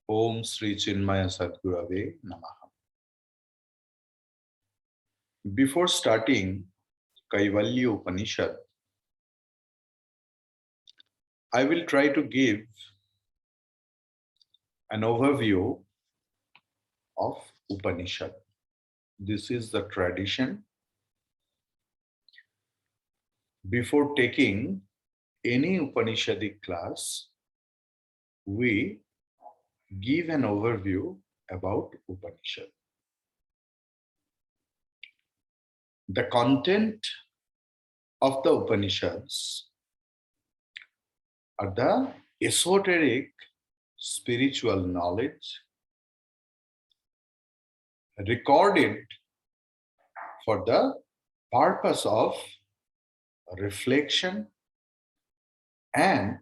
Om Sri Chinmaya Sadgurave Namaha. Before starting Kaivalya Upanishad, I will try to give an overview of Upanishad. This is the tradition. Before taking any Upanishadic class, we give an overview about Upanishad. The content of the Upanishads are the esoteric spiritual knowledge recorded for the purpose of reflection and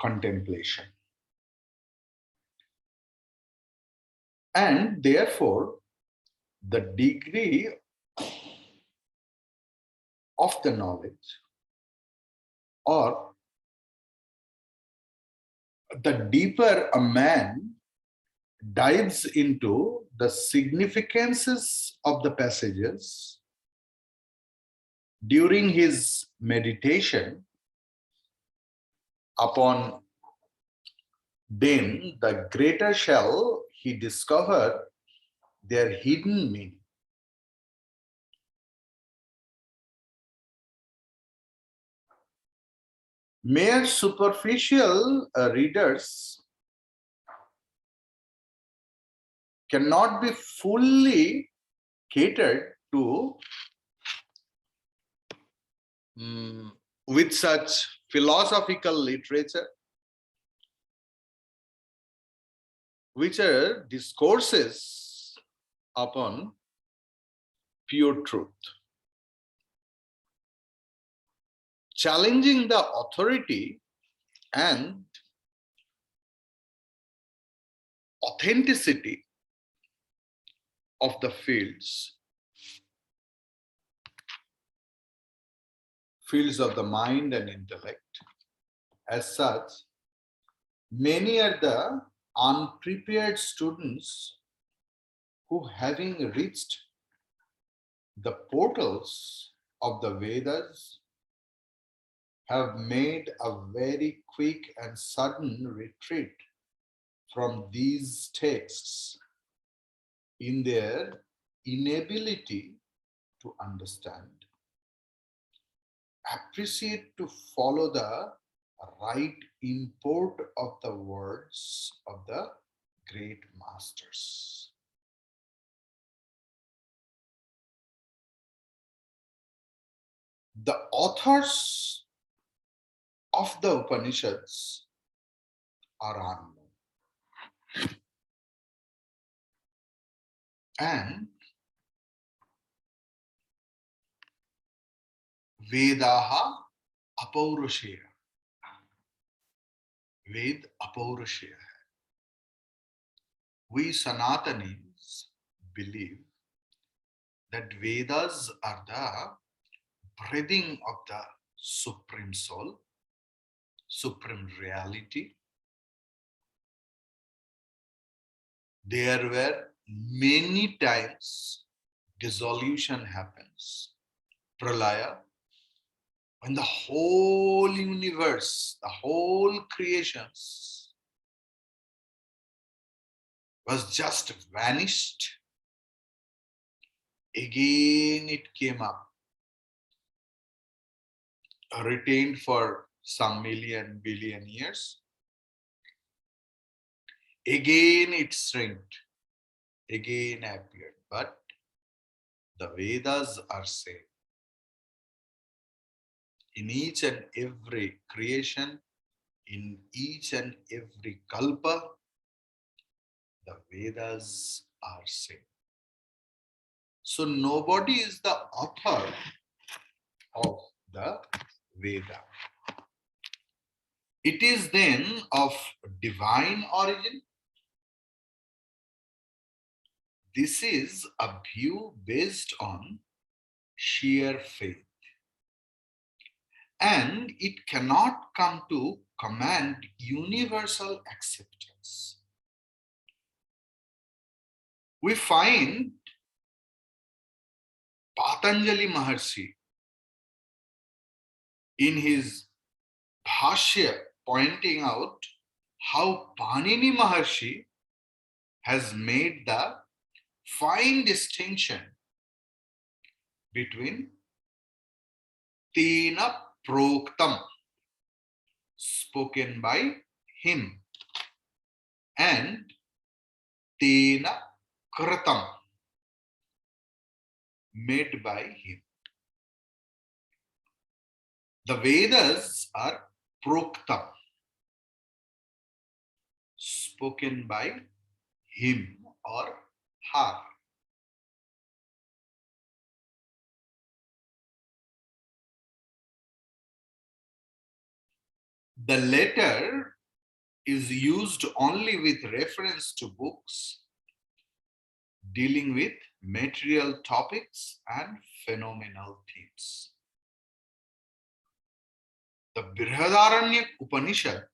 contemplation. And therefore, the degree of the knowledge or the deeper a man dives into the significances of the passages during his meditation upon, then the greater shall he discover their hidden meaning. Mere superficial readers cannot be fully catered to with such philosophical literature, which are discourses upon pure truth, challenging the authority and authenticity of the fields of the mind and intellect. As such, many are the unprepared students who, having reached the portals of the Vedas, have made a very quick and sudden retreat from these texts in their inability to understand, appreciate, to follow the right import of the words of the great masters. The authors of the Upanishads are unknown, and Vedaha Apaurushaya. Ved Apaurushaya. We Sanatanis believe that Vedas are the breathing of the Supreme Soul, Supreme Reality. There were many times dissolution happens, Pralaya, when the whole universe, the whole creations was just vanished. Again it came up, retained for some million, billion years. Again it shrinked, again appeared. But the Vedas are saying, in each and every creation, in each and every kalpa, the Vedas are saying. So nobody is the author of the Veda. It is then of divine origin. This is a view based on sheer faith, and it cannot come to command universal acceptance. We find Patanjali Maharshi in his Bhashya pointing out how Panini Maharshi has made the fine distinction between Tena Proktam, spoken by him, and Tena Kratam, made by him. The Vedas are Proktam, spoken by him or her. The latter is used only with reference to books dealing with material topics and phenomenal themes. The Brihadaranya Upanishad,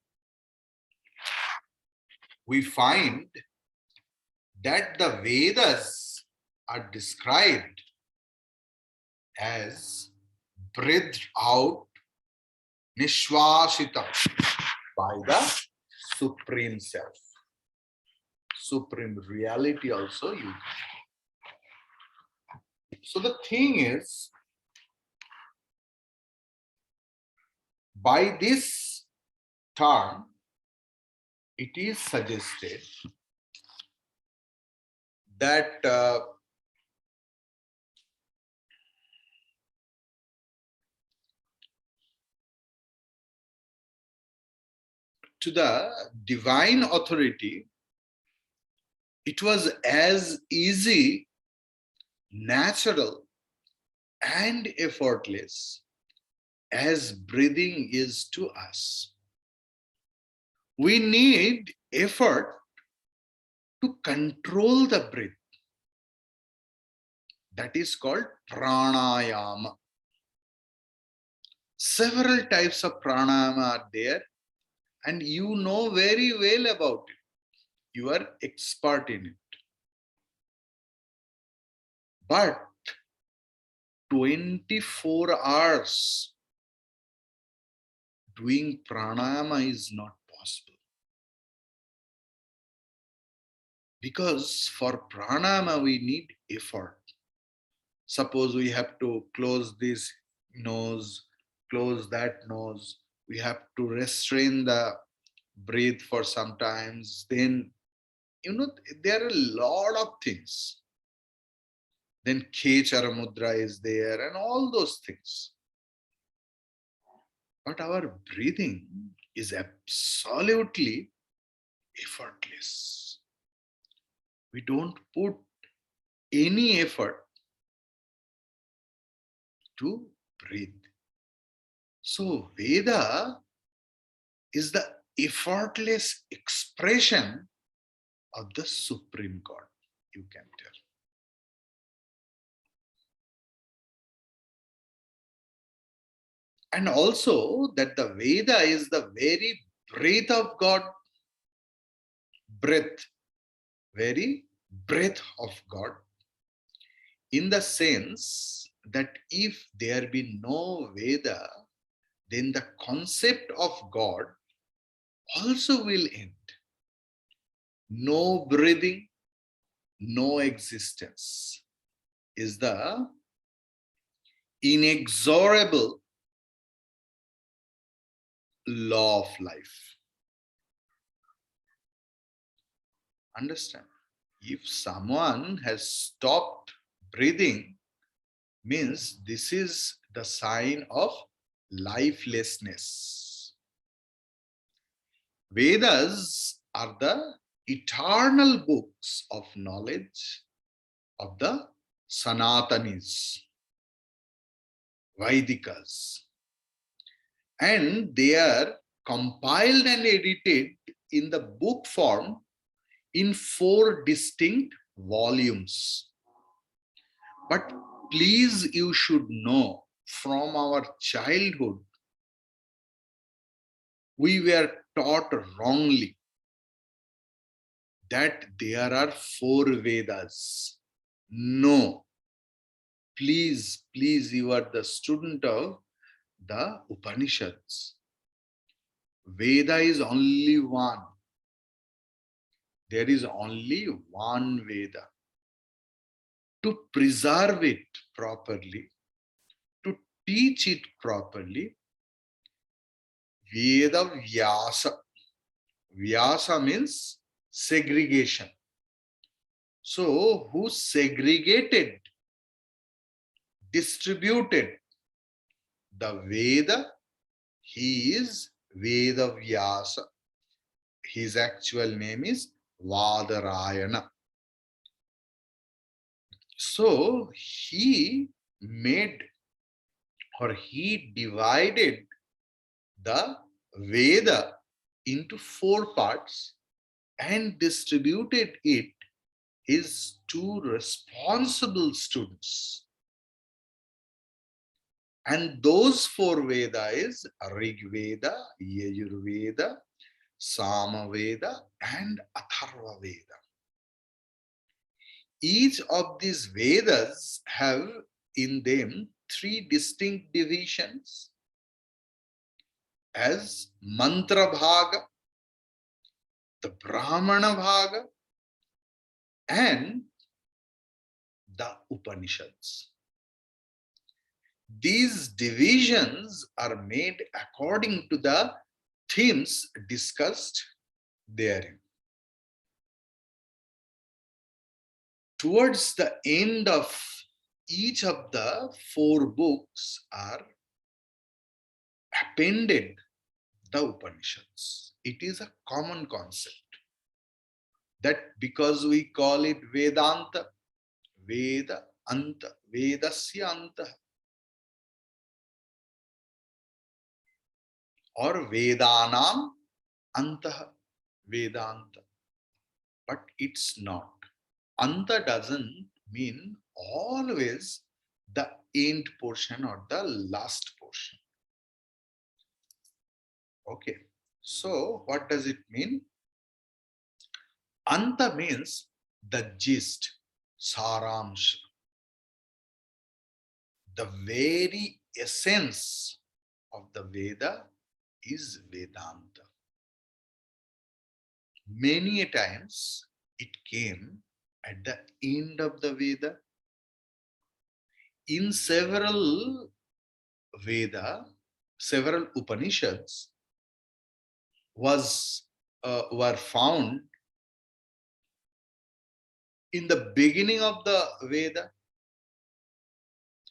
we find that the Vedas are described as breathed out, nishvashitam, by the Supreme Self. Supreme reality also used. So the thing is, by this term, it is suggested that to the divine authority, it was as easy, natural, and effortless as breathing is to us. We need effort to control the breath. That is called pranayama. Several types of pranayama are there, and you know very well about it. You are expert in it. But 24 hours doing pranayama is not possible. Because for pranayama, we need effort. Suppose we have to close this nose, close that nose. We have to restrain the breathe for some times. Then, there are a lot of things. Then Khechara Mudra is there and all those things. But our breathing is absolutely effortless. We don't put any effort to breathe. So Veda is the effortless expression of the Supreme God, you can tell. And also that the Veda is the very breath of God, breath, very breath of God, in the sense that if there be no Veda, then the concept of God also will end. No breathing, no existence is the inexorable law of life. Understand? If someone has stopped breathing, means this is the sign of lifelessness. Vedas are the eternal books of knowledge of the Sanatanis, Vaidikas, and they are compiled and edited in the book form in 4 distinct volumes. But please, you should know, from our childhood, We were taught wrongly that there are four Vedas. No, please, you are the student of the Upanishads. Veda is only one. There is only one Veda. To preserve it properly, to teach it properly, Veda Vyasa. Vyasa means segregation. So, who segregated, distributed the Veda, he is Veda Vyasa. His actual name is Vadarayana. So he made or he divided the Veda into four parts and distributed it his two responsible students. And those four Veda is Rig Veda, Yajurveda, Samaveda, and Atharva Veda. Each of these Vedas have in them three distinct divisions as Mantra Bhaga, the Brahmana Bhaga, and the Upanishads. These divisions are made according to the themes discussed therein. Towards the end of each of the four books are appended the Upanishads. It is a common concept that because we call it Vedanta, Veda Anta, Vedasya Anta, or Vedanam Anta, Vedanta. But it's not. Anta doesn't mean always the end portion or the last portion. Okay, so what does it mean? Anta means the gist, saramsha, the very essence of the Veda is Vedanta. Many a times it came at the end of the Veda. In several Veda, several Upanishads were found in the beginning of the Veda,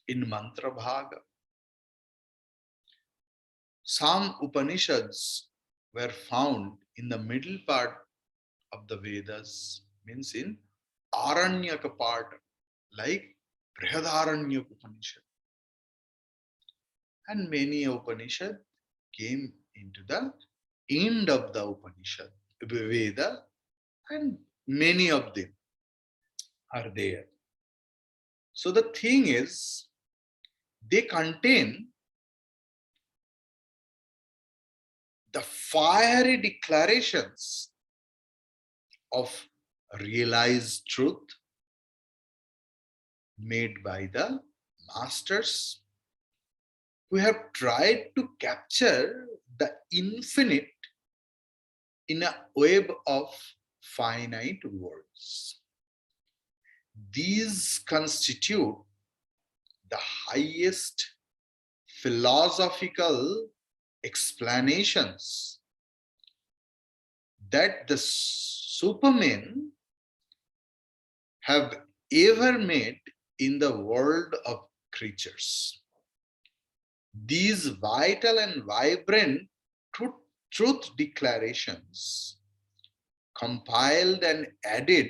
in Mantra Bhaga. Some Upanishads were found in the middle part of the Vedas, means in Aranyaka part, like Brihadaranyaka Upanishad. And many Upanishad came into the end of the Upanishad, Veda, and many of them are there. So the thing is, they contain the fiery declarations of realized truth made by the masters who have tried to capture the infinite in a web of finite words. These constitute the highest philosophical explanations that the supermen have ever made in the world of creatures. These vital and vibrant truth declarations, compiled and added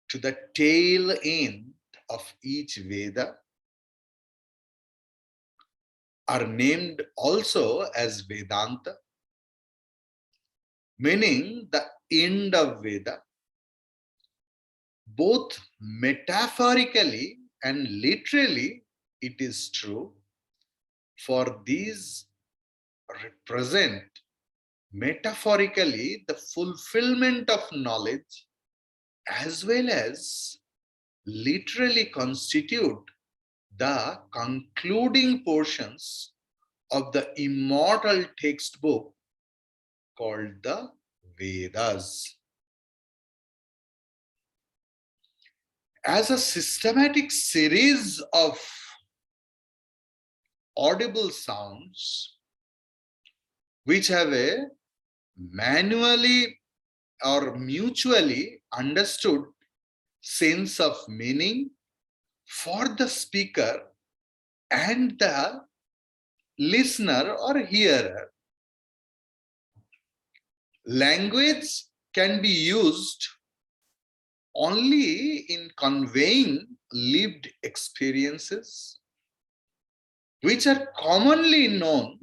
to the tail end of each Veda, are named also as Vedanta, meaning the end of Veda. Both metaphorically and literally, it is true, for these represent metaphorically the fulfillment of knowledge as well as literally constitute the concluding portions of the immortal textbook called the Vedas. As a systematic series of audible sounds which have a manually or mutually understood sense of meaning for the speaker and the listener or hearer. Language can be used only in conveying lived experiences which are commonly known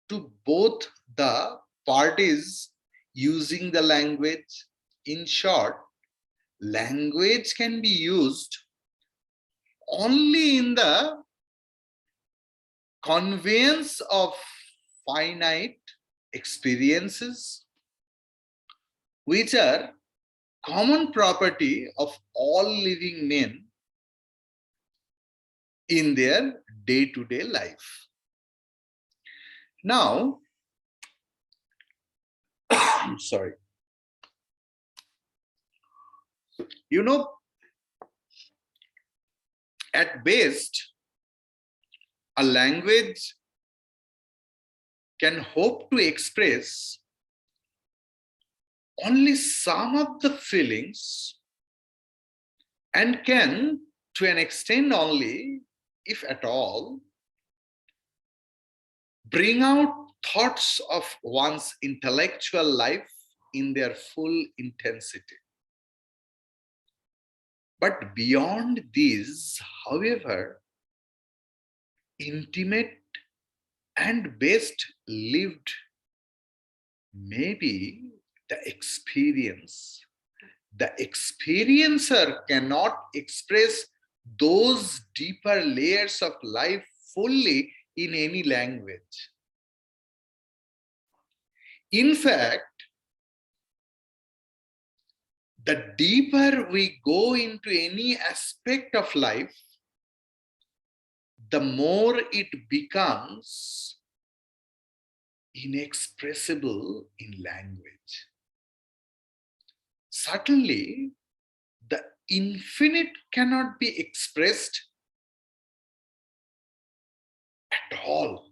to both the parties using the language. In short, language can be used only in the conveyance of finite experiences which are common property of all living men in their day-to-day life. Now, sorry, you know, at best, a language can hope to express only some of the feelings and can, to an extent only, if at all, bring out thoughts of one's intellectual life in their full intensity. But beyond these, however, intimate and best lived may be the experience. The experiencer cannot express those deeper layers of life fully in any language. In fact, the deeper we go into any aspect of life, the more it becomes inexpressible in language. Certainly, the infinite cannot be expressed at all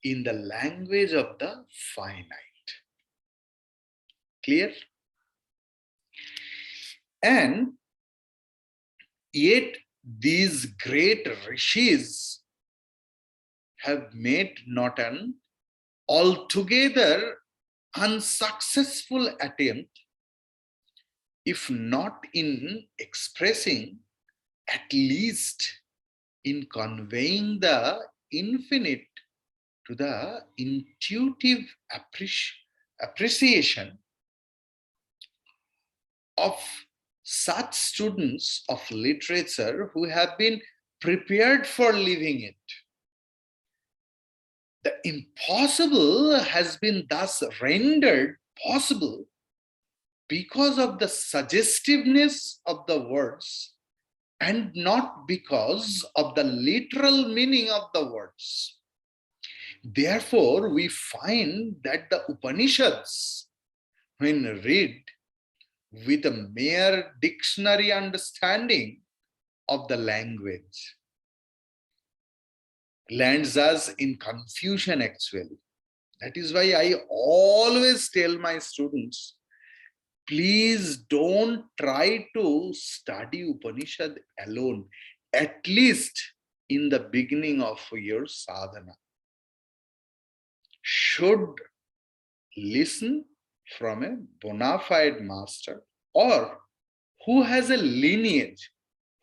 in the language of the finite. Clear? And yet, these great rishis have made not an altogether unsuccessful attempt, if not in expressing, at least in conveying the infinite to the intuitive appreciation of such students of literature who have been prepared for living it. The impossible has been thus rendered possible because of the suggestiveness of the words and not because of the literal meaning of the words. Therefore, we find that the Upanishads, when read with a mere dictionary understanding of the language, lands us in confusion actually. That is why I always tell my students, please don't try to study Upanishad alone, at least in the beginning of your sadhana. Should listen from a bona fide master or who has a lineage,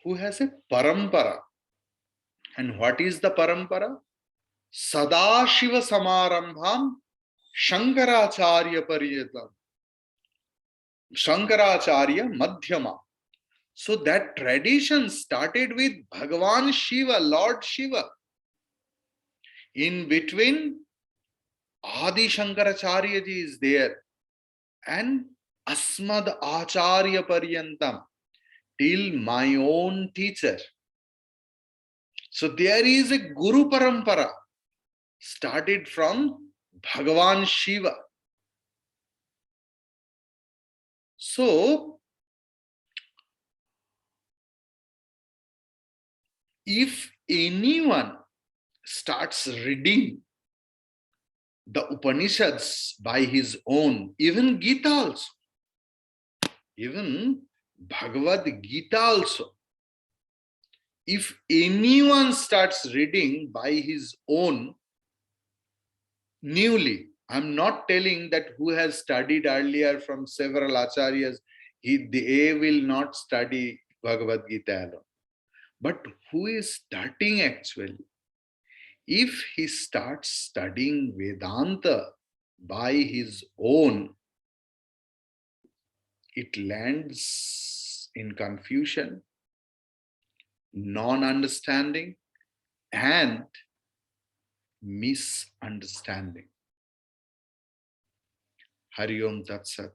who has a parampara. And what is the parampara? Sadashiva Samarambham Shankaracharya Pariyatam. Shankaracharya Madhyama. So that tradition started with Bhagavan Shiva, Lord Shiva. In between, Adi Shankaracharya ji is there, and Asmad Acharya Paryantam, till my own teacher. So there is a Guru Parampara, started from Bhagavan Shiva. So, if anyone starts reading the Upanishads by his own, even Gita also, even Bhagavad Gita also, if anyone starts reading by his own newly, I'm not telling that who has studied earlier from several acharyas, they will not study Bhagavad Gita alone. But who is starting actually? If he starts studying Vedanta by his own, it lands in confusion, non-understanding, and misunderstanding. Hari Om Tat Sat.